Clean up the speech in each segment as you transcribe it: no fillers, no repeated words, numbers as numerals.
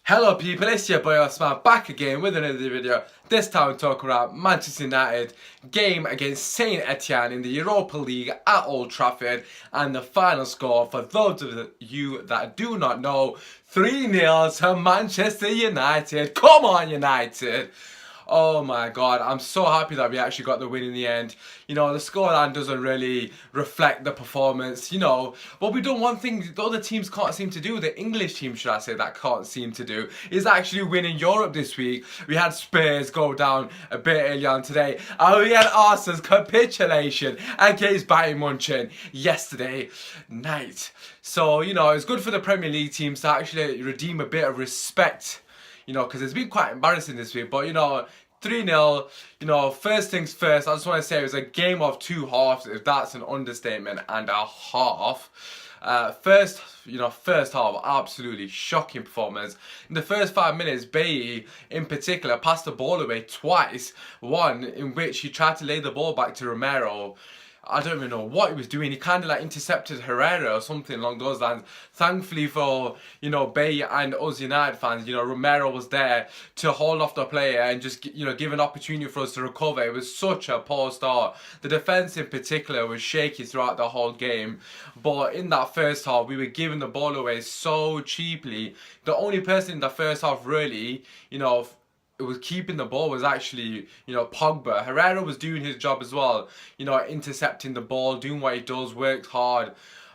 Hello people, it's your boy Osman back again with another video. This time we're talking about Manchester United game against Saint Etienne in the Europa League at Old Trafford, and the final score, for those of you that do not know, 3-0 to Manchester United. Come on United! Oh my god, I'm so happy that we actually got the win in the end. You know, the scoreline doesn't really reflect the performance, but we've done one thing the other teams can't seem to do, the English team should I say, that can't seem to do, is actually win in Europe this week. We had Spurs go down a bit earlier on today, and we had Arsenal's capitulation against Bayern Munich yesterday night. So, it's good for the Premier League teams to actually redeem a bit of respect, because it's been quite embarrassing this week. But 3-0, first things first, I just want to say it was a game of two halves, if that's an understatement and a half. First half, absolutely shocking performance. In the first 5 minutes, Bailly in particular passed the ball away twice. One in which he tried to lay the ball back to Romero. I don't even know what he was doing. He kind of like intercepted Herrera or something along those lines. Thankfully for, Bay and us United fans, Romero was there to hold off the player and just, give an opportunity for us to recover. It was such a poor start. The defence in particular was shaky throughout the whole game. But in that first half, we were giving the ball away so cheaply. The only person in the first half really, it was keeping the ball was actually, Pogba. Herrera was doing his job as well, intercepting the ball, doing what he does, worked hard.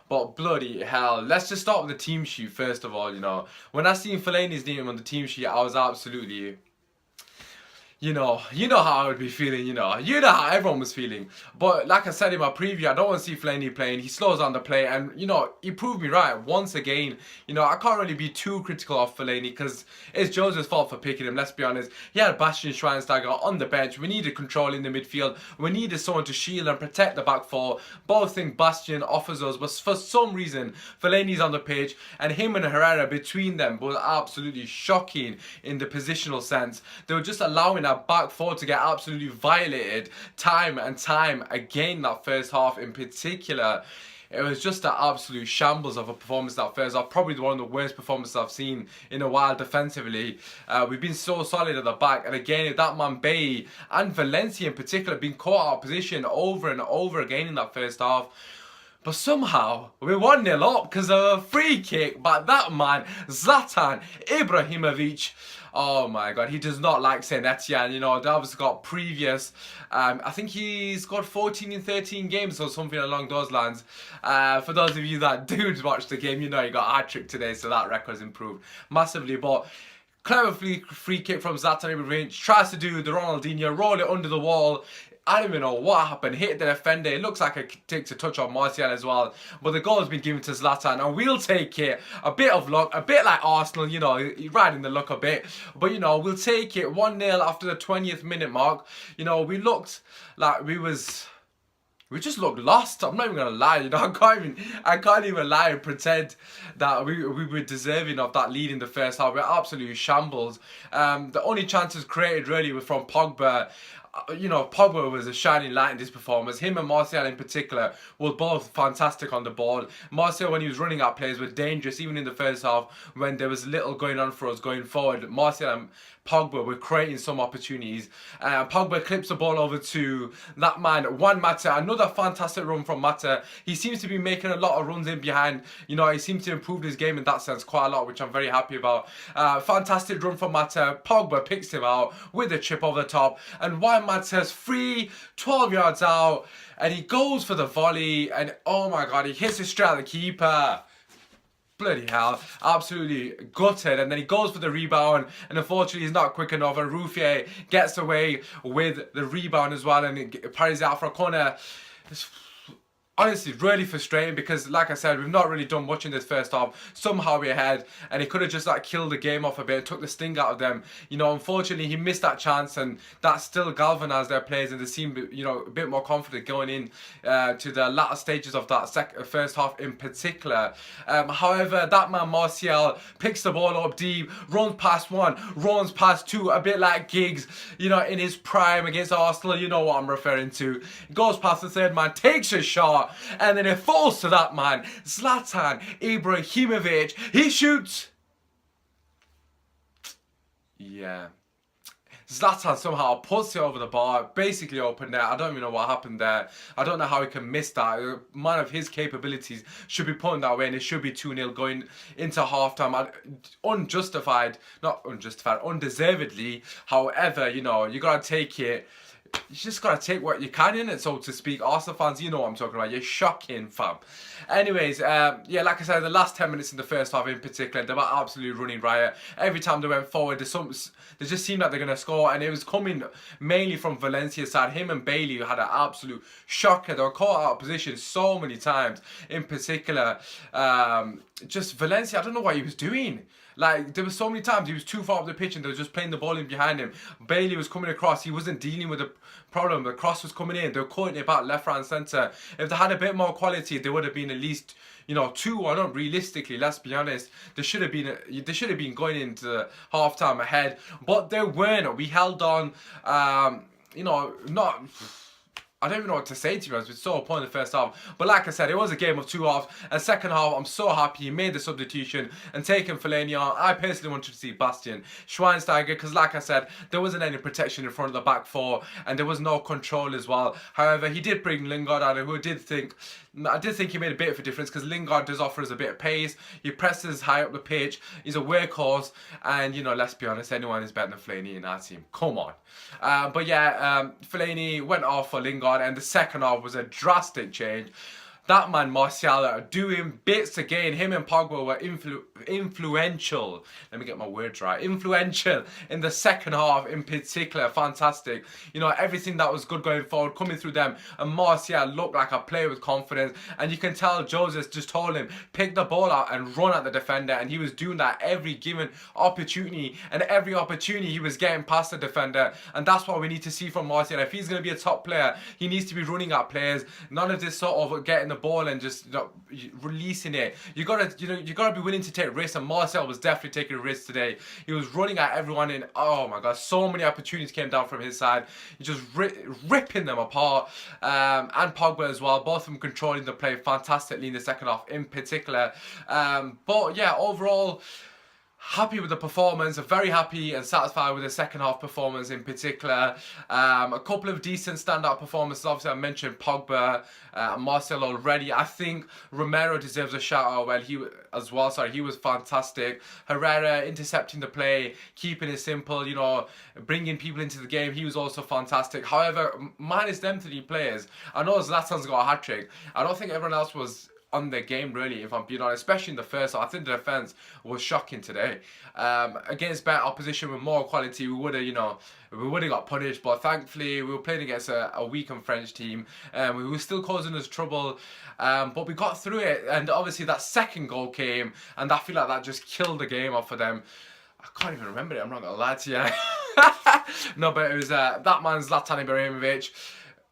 But bloody hell, let's just start with the team sheet first of all, When I seen Fellaini's name on the team sheet, I was absolutely... You know how I would be feeling, you know how everyone was feeling. But like I said in my preview, I don't want to see Fellaini playing. He slows down the play, and he proved me right once again. I can't really be too critical of Fellaini because it's Jose's fault for picking him, let's be honest. He had Bastian Schweinsteiger on the bench. We needed control in the midfield. We needed someone to shield and protect the back four. Both things Bastian offers us, but for some reason Fellaini's on the pitch, and him and Herrera between them was absolutely shocking in the positional sense. They were just allowing our back four to get absolutely violated time and time again that first half in particular. It was just an absolute shambles of a performance that first half. Probably one of the worst performances I've seen in a while defensively. We've been so solid at the back. And again, that man Bay and Valencia in particular been caught out of position over and over again in that first half. But somehow, we're 1-0 up because of a free kick by that man, Zlatan Ibrahimovic. Oh my god, he does not like Saint Etienne. Davis got previous, I think he's got 14 in 13 games or something along those lines. For those of you that do watch the game, he got a hat-trick today, so that record's improved massively. But clever free kick from Zlatan Ibrahimovic, tries to do the Ronaldinho, roll it under the wall. I don't even know what happened. Hit the defender. It looks like it takes a touch on Martial as well. But the goal has been given to Zlatan, and we'll take it. A bit of luck, a bit like Arsenal, riding the luck a bit. But, we'll take it 1-0 after the 20th minute mark. We looked like we just looked lost. I'm not even gonna lie. I can't even lie and pretend that we were deserving of that lead in the first half. We're absolutely shambles. The only chances created really were from Pogba. Pogba was a shining light in this performance. Him and Martial in particular were both fantastic on the ball. Martial, when he was running out plays, were dangerous even in the first half when there was little going on for us going forward. Martial and Pogba were creating some opportunities. Pogba clips the ball over to that man, Juan Mata. Another fantastic run from Mata. He seems to be making a lot of runs in behind. He seems to improve his game in that sense quite a lot, which I'm very happy about. Fantastic run from Mata. Pogba picks him out with a chip over the top. And Juan Mata's free, 12 yards out. And he goes for the volley. And oh my god, he hits it straight at the keeper. Bloody hell, absolutely gutted. And then he goes for the rebound, and unfortunately he's not quick enough, and Ruffier gets away with the rebound as well, and it parries out for a corner. Honestly, really frustrating because, like I said, we've not really done much in this first half. Somehow we're ahead, and he could have just killed the game off a bit, took the sting out of them. Unfortunately, he missed that chance, and that still galvanised their players, and they seemed, a bit more confident going in to the latter stages of that first half in particular. However, that man Martial picks the ball up deep, runs past one, runs past two, a bit like Giggs, in his prime against Arsenal. You know what I'm referring to. Goes past the third man, takes a shot. And then it falls to that man, Zlatan Ibrahimovic. He shoots. Yeah. Zlatan somehow puts it over the bar, basically open net. I don't even know what happened there. I don't know how he can miss that. A man of his capabilities should be putting that away, and it should be 2-0 going into halftime. Unjustified, not unjustified, undeservedly. However, you know, you got to take it. You just gotta take what you can in it, so to speak. Arsenal fans, you know what I'm talking about. You're shocking, fam. Anyways, yeah, like I said, the last 10 minutes in the first half in particular, they were absolutely running riot. Every time they went forward, they just seemed like they're gonna score, and it was coming mainly from Valencia's side. Him and Bailey had an absolute shocker. They were caught out of position so many times. In particular, just Valencia, I don't know what he was doing. Like, there were so many times he was too far up the pitch and they were just playing the ball in behind him. Bailey was coming across. He wasn't dealing with the problem. The cross was coming in. They were cutting it back left, right and centre. If they had a bit more quality, they would have been at least, you know, 2-1 realistically. Let's be honest. They should have been going into half time ahead. But they weren't. We held on, you know, not... I don't even know what to say, to be honest. It's so poor in the first half. But like I said, it was a game of two halves. And second half, I'm so happy he made the substitution and taken Fellaini on. I personally wanted to see Bastian Schweinsteiger because, like I said, there wasn't any protection in front of the back four and there was no control as well. However, he did bring Lingard out, who I did think he made a bit of a difference because Lingard does offer us a bit of pace. He presses high up the pitch. He's a workhorse. And, you know, let's be honest, anyone is better than Fellaini in our team. Come on. But yeah, Fellaini went off for Lingard. And the second half was a drastic change. That man Martial doing bits again. Him and Pogba were influential. Let me get my words right. Influential in the second half in particular. Fantastic. You know, everything that was good going forward, coming through them. And Martial looked like a player with confidence. And you can tell Joseph just told him, pick the ball out and run at the defender. And he was doing that every given opportunity. And every opportunity he was getting past the defender. And that's what we need to see from Martial. If he's going to be a top player, he needs to be running at players. None of this sort of getting the ball and just, you know, releasing it. You gotta be willing to take risks, and Marcel was definitely taking a risk today. He was running at everyone in. Oh my god, so many opportunities came down from his side. He just ripping them apart. And Pogba as well, both of them controlling the play fantastically in the second half in particular. But yeah, overall, happy with the performance, very happy and satisfied with the second half performance in particular. A couple of decent standout performances. Obviously, I mentioned Pogba and Marcel already. I think Romero deserves a shout out. He was fantastic. Herrera intercepting the play, keeping it simple, you know, bringing people into the game. He was also fantastic. However, minus them three players, I know Zlatan's got a hat trick. I don't think everyone else was on their game really, if I'm being honest, especially in the first half. I think the defence was shocking today. Against better opposition with more quality, we would have got punished, but thankfully we were playing against a weakened French team. We were still causing us trouble, but we got through it, and obviously that second goal came, and I feel like that just killed the game off for them. I can't even remember it, I'm not gonna lie to you. No, but it was that man Zlatan Ibrahimovic.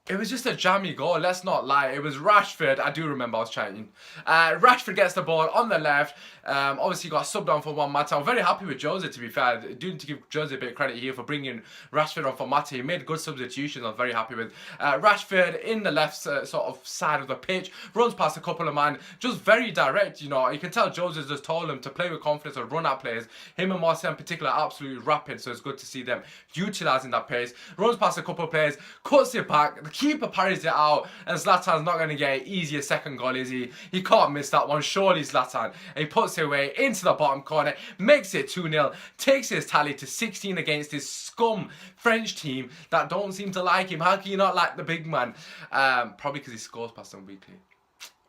It was just a jammy goal, let's not lie. It was Rashford, I do remember I was chanting. Rashford gets the ball on the left. Obviously got subbed on for Juan Mata. I'm very happy with Jose, to be fair. Do need to give Jose a bit of credit here for bringing Rashford on for Mata. He made good substitutions, I'm very happy with. Rashford in the left sort of side of the pitch. Runs past a couple of men. Just very direct, you know. You can tell Jose just told him to play with confidence and run at players. Him and Marcel in particular are absolutely rapid, so it's good to see them utilising that pace. Runs past a couple of players, cuts it back. The keeper parries it out, and Zlatan's not going to get an easier second goal, is he? He can't miss that one, surely Zlatan. And he puts it away into the bottom corner, makes it 2-0, takes his tally to 16 against his scum French team that don't seem to like him. How can you not like the big man? Probably because he scores past them weekly.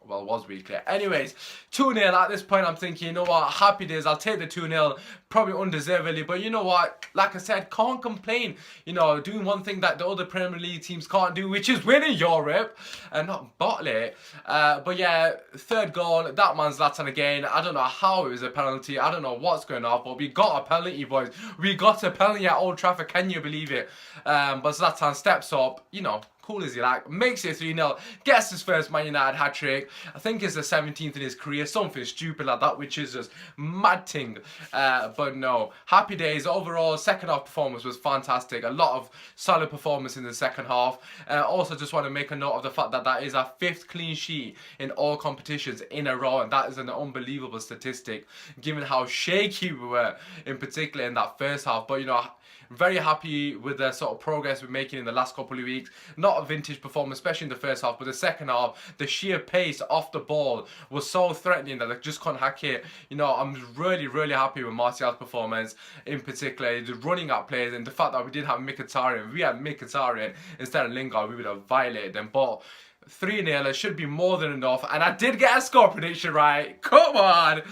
Well, was weekly. Anyways, 2-0 at this point. I'm thinking, you know what, happy days, I'll take the 2-0, probably undeservedly, but you know what, like I said, can't complain, you know, doing one thing that the other Premier League teams can't do, which is win in Europe and not bottle it. But yeah, third goal, that man's Zlatan again. I don't know how it was a penalty, I don't know what's going on, but we got a penalty, boys. We got a penalty at Old Trafford, can you believe it? But Zlatan steps up, you know, cool as you like, makes it 3-0, gets his first Man United hat-trick. I think it's the 17th in his career, something stupid like that, which is just mad thing. But no, happy days. Overall, second half performance was fantastic. A lot of solid performance in the second half. Also, just want to make a note of the fact that that is our 5th clean sheet in all competitions in a row, and that is an unbelievable statistic given how shaky we were, in particular in that first half. But you know, very happy with the sort of progress we're making in the last couple of weeks. Not a vintage performance, especially in the first half, but the second half, the sheer pace off the ball was so threatening that they just couldn't hack it. You know, I'm really, really happy with Martial's performance, in particular, the running at players, and the fact that we did have Mkhitaryan. If we had Mkhitaryan instead of Lingard, we would have violated them. But 3-0 should be more than enough, and I did get a score prediction right. Come on!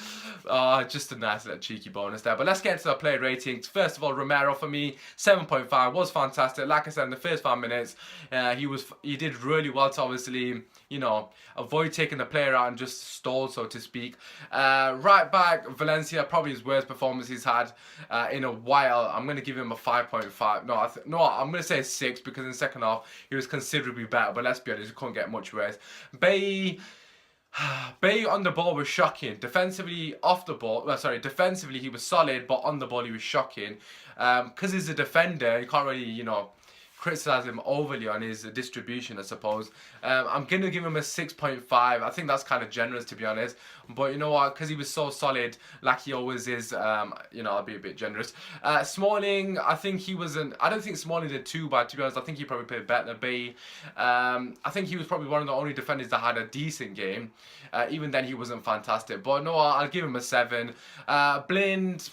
Just a nice little cheeky bonus there. But let's get into the player ratings. First of all, Romero for me, 7.5, was fantastic. Like I said, in the first 5 minutes, he did really well to obviously, you know, avoid taking the player out and just stall, so to speak. Right back, Valencia, probably his worst performance he's had in a while. I'm going to give him a 5.5. No, I'm going to say a 6, because in the second half, he was considerably better. But let's be honest, he couldn't get much worse. Bay on the ball was shocking. Defensively, off the ball, defensively he was solid, but on the ball he was shocking. Because he's a defender, you can't really, you know, criticize him overly on his distribution, I suppose. I'm going to give him a 6.5. I think that's kind of generous, to be honest. But you know what? Because he was so solid, like he always is, you know, I'll be a bit generous. Smalling, I think he wasn't... I don't think Smalling did too bad, to be honest. I think he probably played better than Bay. I think he was probably one of the only defenders that had a decent game. Even then, he wasn't fantastic. But no, I'll give him a 7. Blind,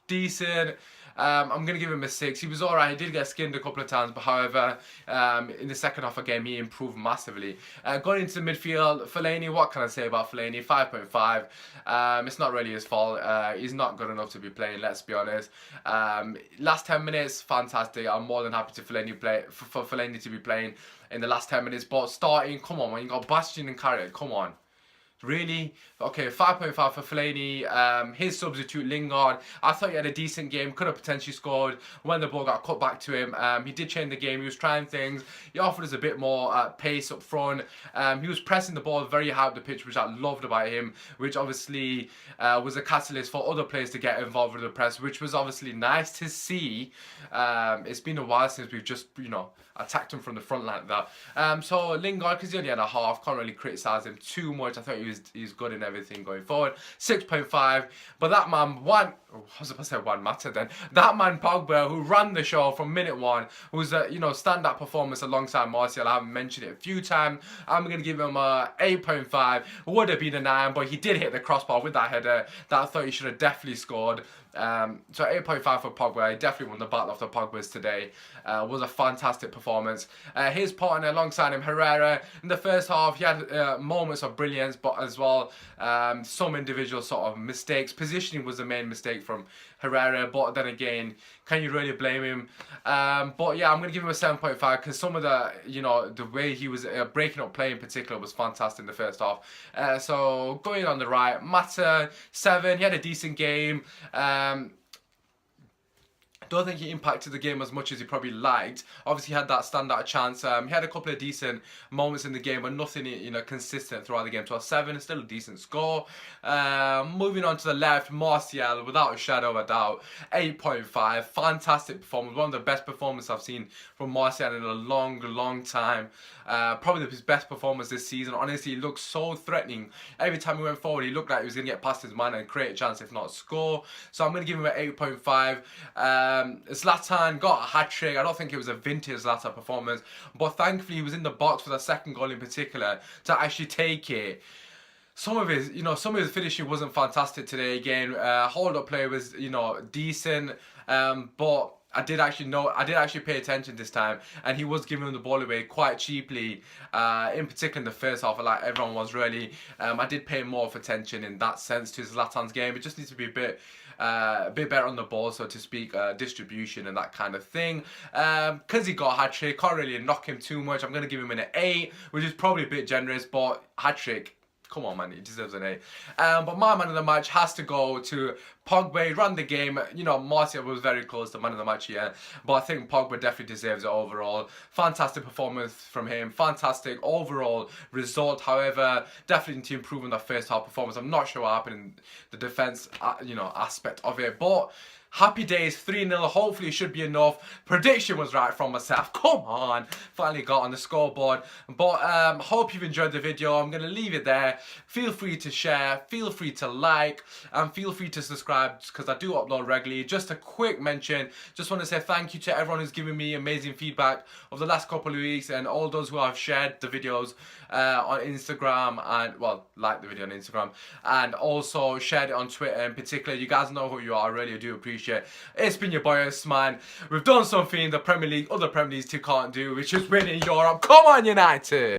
decent. I'm going to give him a 6. He was alright. He did get skinned a couple of times, but however, in the second half of the game, he improved massively. Going into the midfield, Fellaini, what can I say about Fellaini? 5.5. It's not really his fault. He's not good enough to be playing, let's be honest. Last 10 minutes, fantastic. I'm more than happy to for Fellaini to be playing in the last 10 minutes. But starting, come on, man, you got Bastion and Carrick, come on. Really? Okay, 5.5 for Fellaini. His substitute, Lingard, I thought he had a decent game, could have potentially scored when the ball got cut back to him. He did change the game, he was trying things, he offered us a bit more pace up front. He was pressing the ball very high up the pitch, which I loved about him, which obviously was a catalyst for other players to get involved with the press, which was obviously nice to see. It's been a while since we've just, you know, attacked him from the front like that. So Lingard, because he only had a half, can't really criticise him too much. I thought he's good in everything going forward. 6.5. But that man, I was supposed to say Juan Mata then. That man Pogba, who ran the show from minute 1, who's a, you know, stand-up performance alongside Martial. I haven't mentioned it a few times. I'm going to give him a 8.5. Would have been a 9, but he did hit the crossbar with that header that I thought he should have definitely scored. So 8.5 for Pogba. He definitely won the battle of the Pogbas today. Was a fantastic performance. His partner alongside him, Herrera, in the first half, he had moments of brilliance, but as well some individual sort of mistakes. Positioning was the main mistake from Herrera, but then again, can you really blame him? But yeah, I'm going to give him a 7.5 because some of the, you know, the way he was breaking up play in particular was fantastic in the first half. So going on the right, Mata, 7. He had a decent game. Don't think he impacted the game as much as he probably liked. Obviously, he had that standout chance. He had a couple of decent moments in the game, but nothing, you know, consistent throughout the game. So a 7 is still a decent score. Moving on to the left, Martial, without a shadow of a doubt, 8.5. Fantastic performance. One of the best performances I've seen from Martial in a long, long time. Probably his best performance this season. Honestly, he looked so threatening. Every time he went forward, he looked like he was going to get past his man and create a chance, if not score. So I'm going to give him an 8.5. Zlatan got a hat-trick. I don't think it was a vintage Zlatan performance, but thankfully he was in the box for the second goal in particular to actually take it. Some of his finishing wasn't fantastic today. Again, hold-up play was, you know, decent, but I did actually pay attention this time, and he was giving the ball away quite cheaply, in particular in the first half, like everyone was really. I did pay more of attention in that sense to Zlatan's game. It just needs to be a bit better on the ball, so to speak, distribution and that kind of thing. Because he got a hat-trick, can't really knock him too much. I'm going to give him an 8, which is probably a bit generous, but hat-trick, Come on, man, he deserves an A. But my man of the match has to go to Pogba. He ran the game. You know, Martial was very close to man of the match here, but I think Pogba definitely deserves it overall. Fantastic performance from him. Fantastic overall result. However, definitely need to improve on that first half performance. I'm not sure what happened in the defense, aspect of it, but. Happy days, 3-0. Hopefully it should be enough. Prediction was right from myself. Come on. Finally got on the scoreboard. But hope you've enjoyed the video. I'm going to leave it there. Feel free to share. Feel free to like. And feel free to subscribe because I do upload regularly. Just a quick mention. Just want to say thank you to everyone who's given me amazing feedback over the last couple of weeks. And all those who have shared the videos on Instagram. And, well, liked the video on Instagram. And also shared it on Twitter in particular. You guys know who you are. I really do appreciate. It's been your boy man. We've done something the Premier League, other Premier Leagues 2 can't do, which is winning Europe. Come on, United!